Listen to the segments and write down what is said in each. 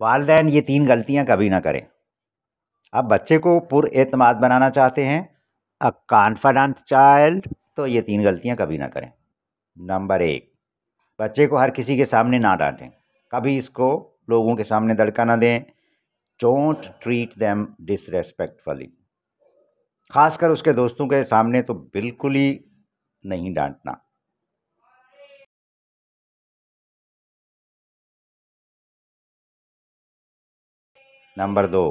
والدین یہ 3 غلطیاں کبھی نہ کریں۔ اب بچے کو پر اعتماد بنانا چاہتے ہیں، اے کانفیڈنٹ چائلڈ، تو یہ 3 غلطیاں کبھی نہ کریں۔ نمبر 1، بچے کو ہر کسی کے سامنے نہ ڈانٹیں، کبھی اس کو لوگوں کے سامنے دڑکا نہ دیں۔ ڈونٹ ٹریٹ دیم ڈسریسپیکٹفلی، خاص کر اس کے دوستوں کے سامنے تو بالکل ہی نہیں ڈانٹنا۔ نمبر 2،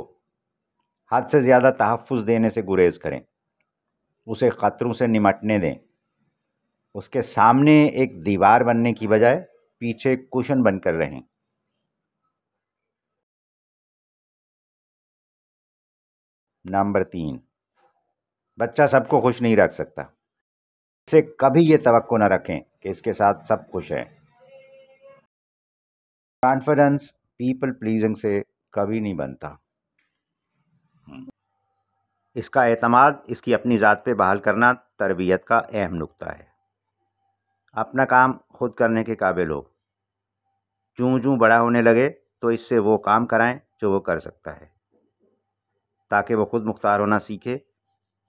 حد سے زیادہ تحفظ دینے سے گریز کریں، اسے خطروں سے نمٹنے دیں۔ اس کے سامنے ایک دیوار بننے کی بجائے پیچھے کشن بن کر رہیں۔ نمبر 3، بچہ سب کو خوش نہیں رکھ سکتا، اس سے کبھی یہ توقع نہ رکھیں کہ اس کے ساتھ سب خوش ہیں۔ کانفیڈنس پیپل پلیزنگ سے کبھی نہیں بنتا۔ اس کا اعتماد اس کی اپنی ذات پہ بحال کرنا تربیت کا اہم نقطہ ہے۔ اپنا کام خود کرنے کے قابل ہو، چوں بڑا ہونے لگے تو اس سے وہ کام کرائیں جو وہ کر سکتا ہے، تاکہ وہ خود مختار ہونا سیکھے۔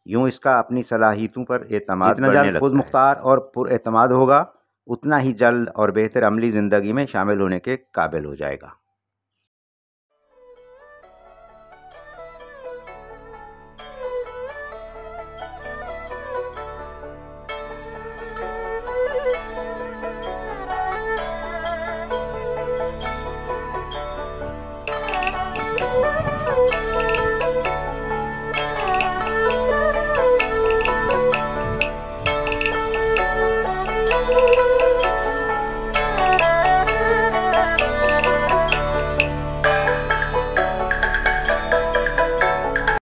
یوں اس کا اپنی صلاحیتوں پر اعتماد بڑھنے لگتا ہے۔ جتنا جلد خود مختار اور پر اعتماد ہوگا، اتنا ہی جلد اور بہتر عملی زندگی میں شامل ہونے کے قابل ہو جائے گا۔